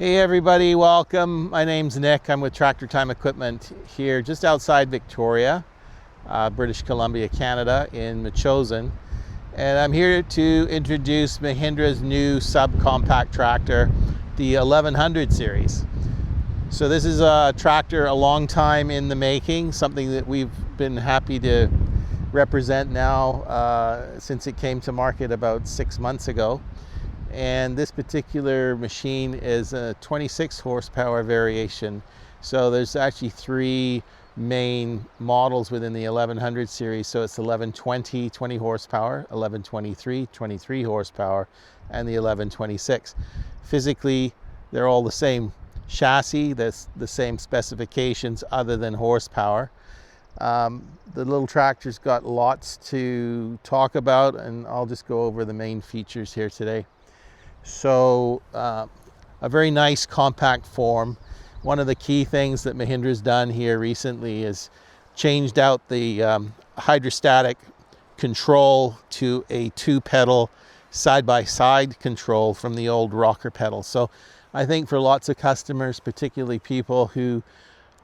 Hey everybody, welcome. My name's Nick. I'm with Tractor Time Equipment here just outside Victoria, British Columbia, Canada, in Metchosin. And I'm here to introduce Mahindra's new subcompact tractor, the 1100 series. So this is a tractor a long time in the making, something that we've been happy to represent now since it came to market about 6 months ago. And this particular machine is a 26 horsepower variation. So there's actually three main models within the 1100 series. So it's 1120, 20 horsepower, 1123, 23 horsepower, and the 1126. Physically, they're all the same chassis, that's the same specifications other than horsepower. The little tractor's got lots to talk about, and I'll just go over the main features here today. So a very nice compact form. One of the key things that Mahindra's done here recently is changed out the hydrostatic control to a two-pedal side-by-side control from the old rocker pedal. So I think for lots of customers, particularly people who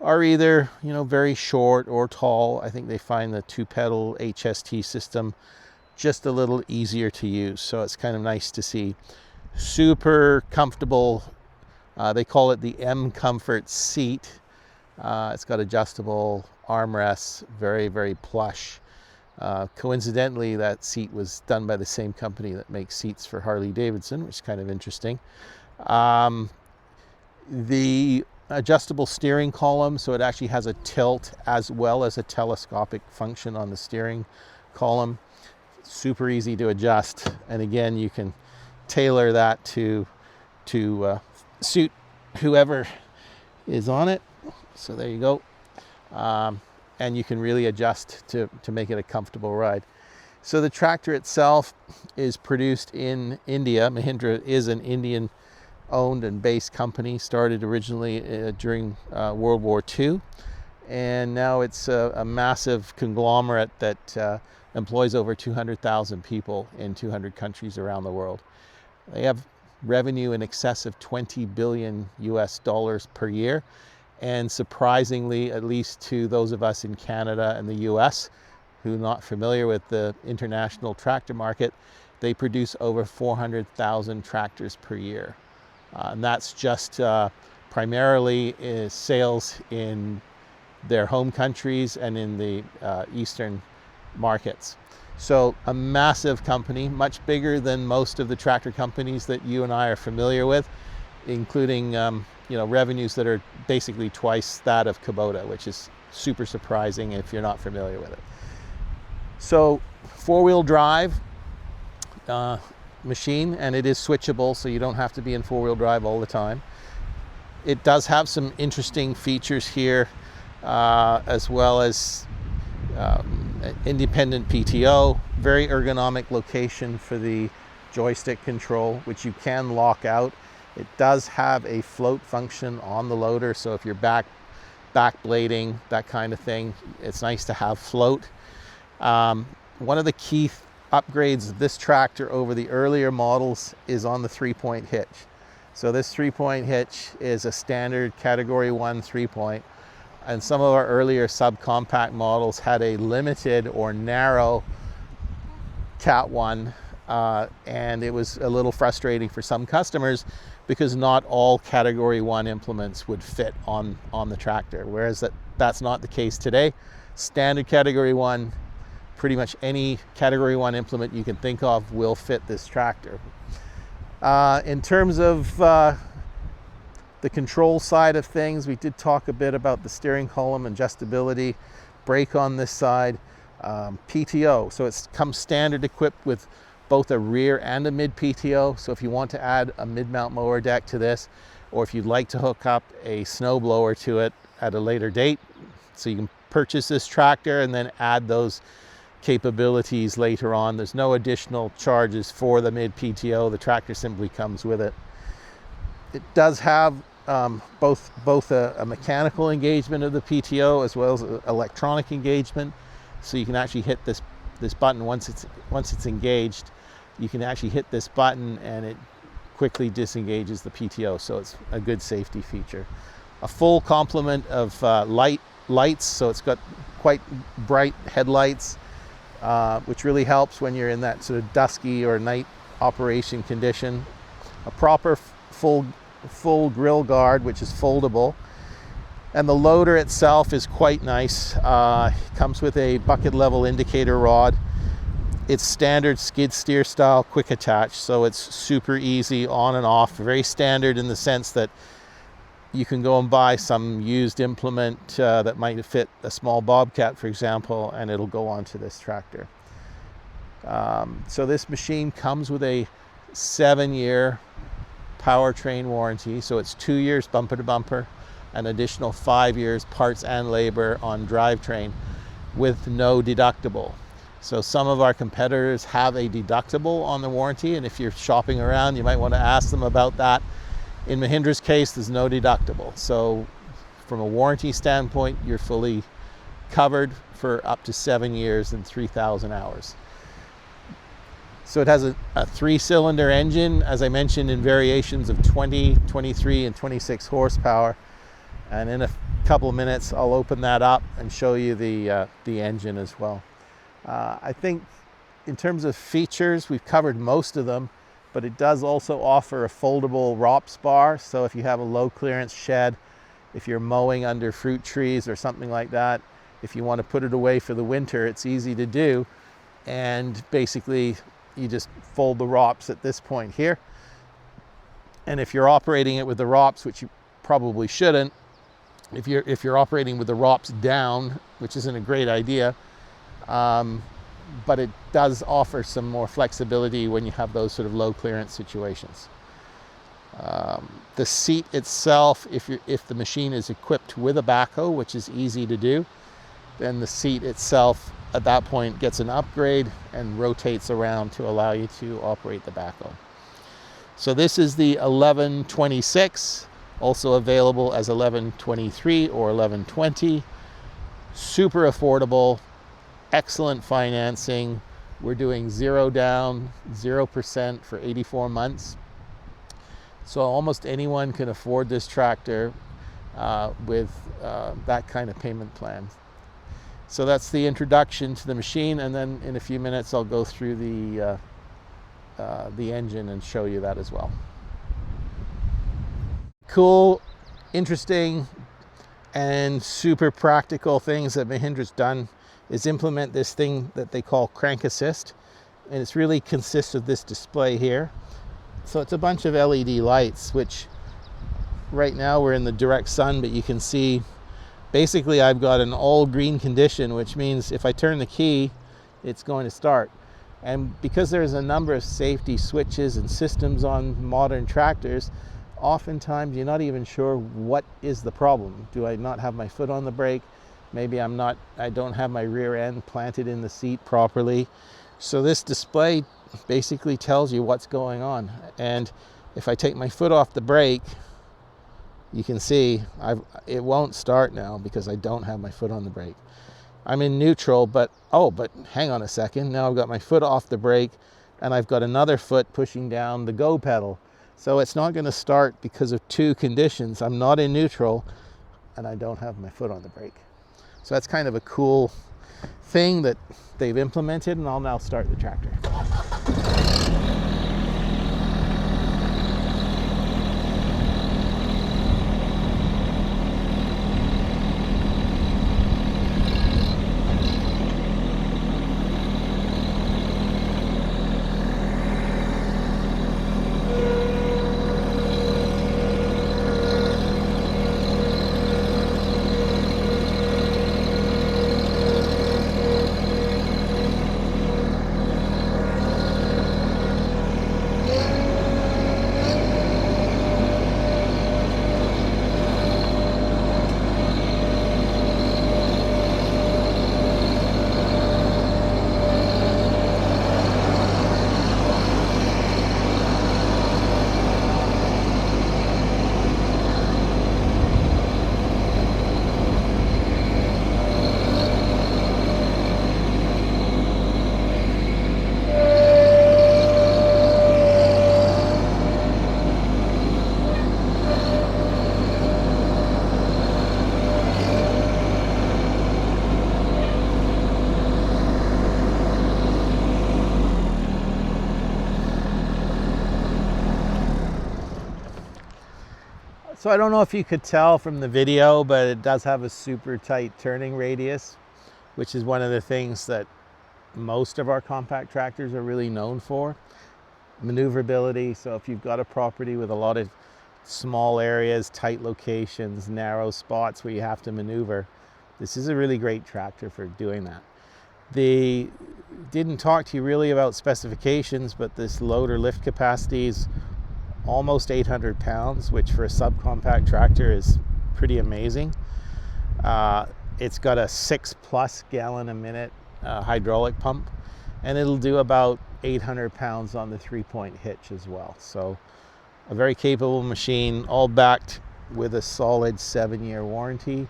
are either very short or tall, I think they find the two-pedal HST system just a little easier to use. So it's kind of nice to see. Super comfortable. They call it the M Comfort seat. It's got adjustable armrests, very, very plush. Coincidentally, that seat was done by the same company that makes seats for Harley-Davidson, which is kind of interesting. The adjustable steering column, so it actually has a tilt as well as a telescopic function on the steering column. Super easy to adjust, and again, you can tailor that to suit whoever is on it. So there you go. And you can really adjust to make it a comfortable ride. So the tractor itself is produced in India. Mahindra is an Indian owned and based company, started originally during World War II. And now it's a massive conglomerate that employs over 200,000 people in 200 countries around the world. They have revenue in excess of $20 billion US per year. And surprisingly, at least to those of us in Canada and the US who are not familiar with the international tractor market, they produce over 400,000 tractors per year. And that's just primarily sales in their home countries and in the Eastern markets. So a massive company, much bigger than most of the tractor companies that you and I are familiar with, including revenues that are basically twice that of Kubota, which is super surprising if you're not familiar with it. So four-wheel drive machine, and it is switchable, so you don't have to be in four-wheel drive all the time. It does have some interesting features here, as well as independent PTO, very ergonomic location for the joystick control, which you can lock out. It does have a float function on the loader, so if you're back blading, that kind of thing, it's nice to have float. One of the key upgrades of this tractor over the earlier models is on the 3-point hitch. So this 3-point hitch is a standard Category 1 3-point. And some of our earlier subcompact models had a limited or narrow Cat 1, and it was a little frustrating for some customers because not all Category 1 implements would fit on the tractor, whereas that's not the case today. Standard Category 1, pretty much any Category 1 implement you can think of will fit this tractor. In terms of the control side of things, we did talk a bit about the steering column, adjustability, brake on this side, PTO. So it comes standard equipped with both a rear and a mid PTO. So if you want to add a mid-mount mower deck to this, or if you'd like to hook up a snow blower to it at a later date, so you can purchase this tractor and then add those capabilities later on. There's no additional charges for the mid PTO. The tractor simply comes with it. It does have both a mechanical engagement of the PTO as well as electronic engagement. So you can actually hit this button once it's engaged. You can actually hit this button and it quickly disengages the PTO, so it's a good safety feature. A full complement of lights, so it's got quite bright headlights, which really helps when you're in that sort of dusky or night operation condition. A proper full grill guard, which is foldable, and the loader itself is quite nice. Comes with a bucket level indicator rod. It's standard skid steer style quick attach, so it's super easy on and off. Very standard in the sense that you can go and buy some used implement that might fit a small bobcat, for example, and it'll go onto this tractor. So this machine comes with a 7-year powertrain warranty, so it's 2 years bumper to bumper, an additional 5 years parts and labor on drivetrain with no deductible. So some of our competitors have a deductible on the warranty, and if you're shopping around, you might want to ask them about that. In Mahindra's case, there's no deductible. So from a warranty standpoint, you're fully covered for up to 7 years and 3,000 hours. So it has a 3-cylinder engine, as I mentioned, in variations of 20, 23, and 26 horsepower. And in a couple of minutes, I'll open that up and show you the engine as well. I think in terms of features, we've covered most of them, but it does also offer a foldable ROPS bar. So if you have a low clearance shed, if you're mowing under fruit trees or something like that, if you want to put it away for the winter, it's easy to do. And basically, you just fold the ROPS at this point here. And if you're operating it with the ROPS, which you probably shouldn't, if you're operating with the ROPS down, which isn't a great idea, but it does offer some more flexibility when you have those sort of low clearance situations. The seat itself, if the machine is equipped with a backhoe, which is easy to do, then the seat itself at that point gets an upgrade and rotates around to allow you to operate the backhoe. So this is the 1126, also available as 1123 or 1120. Super affordable, excellent financing. We're doing 0 down, 0% for 84 months. So almost anyone can afford this tractor with that kind of payment plan. So that's the introduction to the machine, and then in a few minutes I'll go through the engine and show you that as well. Cool, interesting, and super practical things that Mahindra's done is implement this thing that they call crank assist, and it really consists of this display here. So it's a bunch of LED lights, which right now we're in the direct sun, but you can see basically I've got an all green condition, which means if I turn the key, it's going to start. And because there's a number of safety switches and systems on modern tractors, oftentimes you're not even sure what is the problem. Do I not have my foot on the brake? Maybe I don't have my rear end planted in the seat properly. So this display basically tells you what's going on. And if I take my foot off the brake, you can see it won't start now because I don't have my foot on the brake. I'm in neutral, but hang on a second. Now I've got my foot off the brake and I've got another foot pushing down the go pedal. So it's not going to start because of two conditions. I'm not in neutral and I don't have my foot on the brake. So that's kind of a cool thing that they've implemented, and I'll now start the tractor. So I don't know if you could tell from the video, but it does have a super tight turning radius, which is one of the things that most of our compact tractors are really known for. Maneuverability, so if you've got a property with a lot of small areas, tight locations, narrow spots where you have to maneuver, this is a really great tractor for doing that. They didn't talk to you really about specifications, but this loader lift capacity is almost 800 pounds, which for a subcompact tractor is pretty amazing. It's got a 6+ gallon a minute hydraulic pump, and it'll do about 800 pounds on the 3-point hitch as well. So a very capable machine, all backed with a solid 7-year warranty,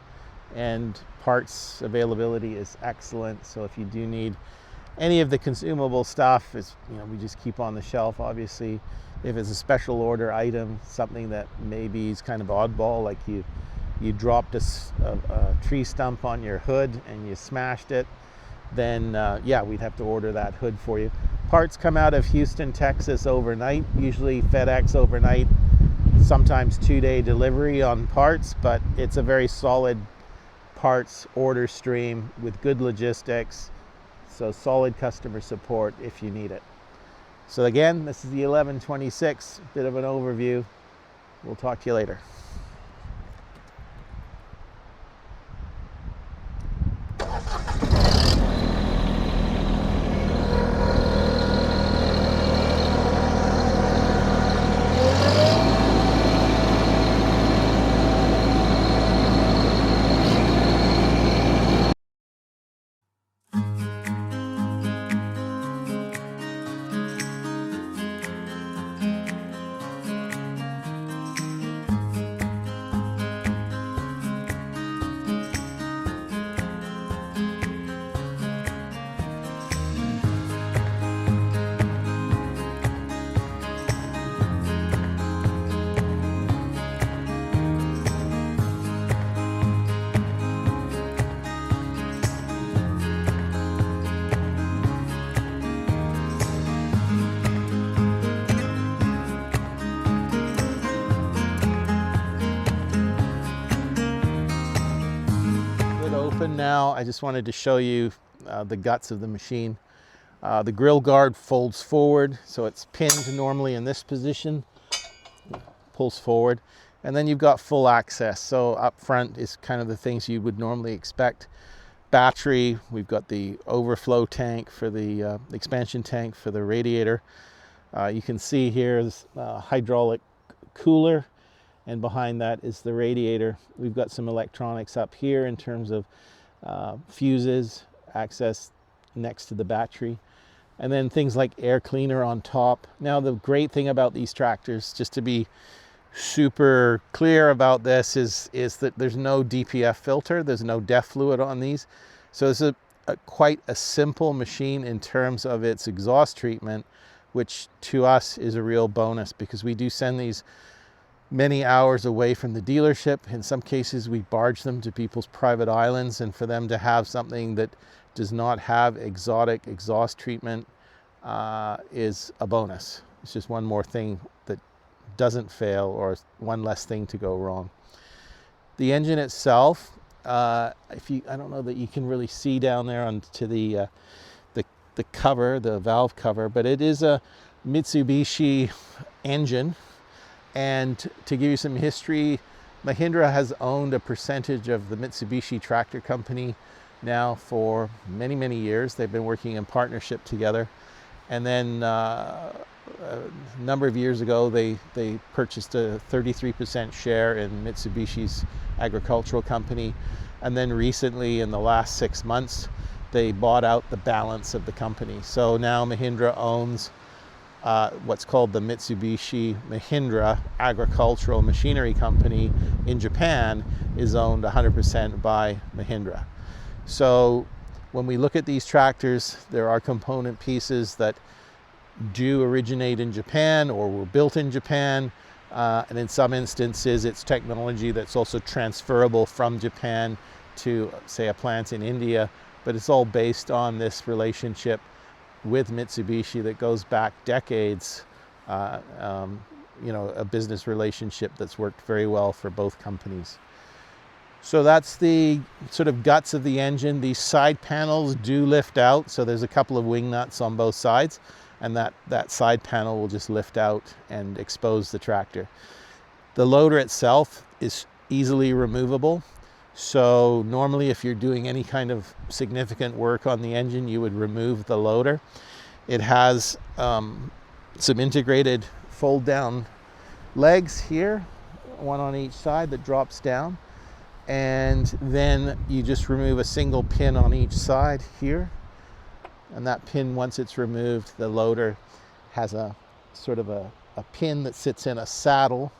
and parts availability is excellent. So if you do need any of the consumable stuff, we just keep on the shelf. Obviously, if it's a special order item, something that maybe is kind of oddball, like you dropped a tree stump on your hood and you smashed it, then yeah, we'd have to order that hood for you. Parts come out of Houston, Texas overnight, usually FedEx overnight, sometimes 2-day delivery on parts, but it's a very solid parts order stream with good logistics, so solid customer support if you need it. So again, this is the 1126, bit of an overview. We'll talk to you later. Now I just wanted to show you the guts of the machine. The grill guard folds forward, so it's pinned normally in this position, pulls forward, and then you've got full access. So up front is kind of the things you would normally expect. Battery, we've got the overflow tank for the expansion tank for the radiator. You can see here is a hydraulic cooler, and behind that is the radiator. We've got some electronics up here in terms of fuses, access next to the battery, and then things like air cleaner on top. Now the great thing about these tractors, just to be super clear about this, is that there's no DPF filter, there's no DEF fluid on these. So it's quite a simple machine in terms of its exhaust treatment, which to us is a real bonus, because we do send these many hours away from the dealership. In some cases we barge them to people's private islands, and for them to have something that does not have exotic exhaust treatment is a bonus. It's just one more thing that doesn't fail, or one less thing to go wrong. The engine itself, I don't know that you can really see down there onto the cover, the valve cover, but it is a Mitsubishi engine. And to give you some history, Mahindra has owned a percentage of the Mitsubishi tractor company now for many, many years. They've been working in partnership together. And then a number of years ago, they purchased a 33% share in Mitsubishi's agricultural company. And then recently, in the last 6 months, they bought out the balance of the company. So now Mahindra owns what's called the Mitsubishi Mahindra Agricultural Machinery Company in Japan is owned 100% by Mahindra. So when we look at these tractors, there are component pieces that do originate in Japan or were built in Japan, and in some instances it's technology that's also transferable from Japan to, say, a plant in India, but it's all based on this relationship with Mitsubishi that goes back decades, a business relationship that's worked very well for both companies. So that's the sort of guts of the engine. These side panels do lift out, so there's a couple of wing nuts on both sides, and that side panel will just lift out and expose the tractor. The loader itself is easily removable, so normally if you're doing any kind of significant work on the engine, you would remove the loader. It has some integrated fold down legs here, one on each side that drops down, and then you just remove a single pin on each side here, and that pin, once it's removed, the loader has a sort of a pin that sits in a saddle.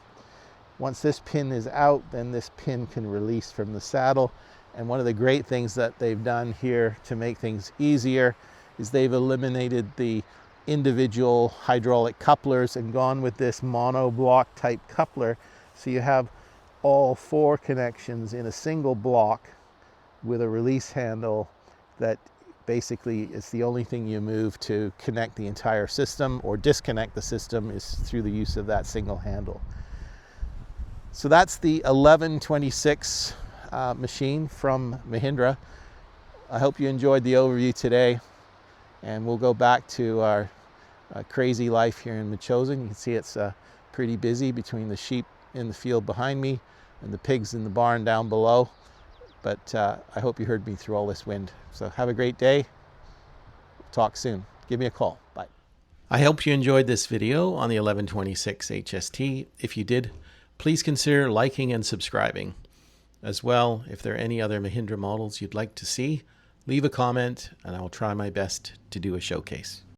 Once this pin is out, then this pin can release from the saddle. And one of the great things that they've done here to make things easier is they've eliminated the individual hydraulic couplers and gone with this monoblock type coupler, so you have all 4 connections in a single block with a release handle that basically is the only thing you move to connect the entire system or disconnect the system is through the use of that single handle. So that's the 1126 machine from Mahindra. I hope you enjoyed the overview today, and we'll go back to our crazy life here in Metchosin. You can see it's pretty busy between the sheep in the field behind me and the pigs in the barn down below. But I hope you heard me through all this wind. So have a great day. Talk soon. Give me a call. Bye. I hope you enjoyed this video on the 1126 HST. If you did, please consider liking and subscribing. As well, if there are any other Mahindra models you'd like to see, leave a comment and I will try my best to do a showcase.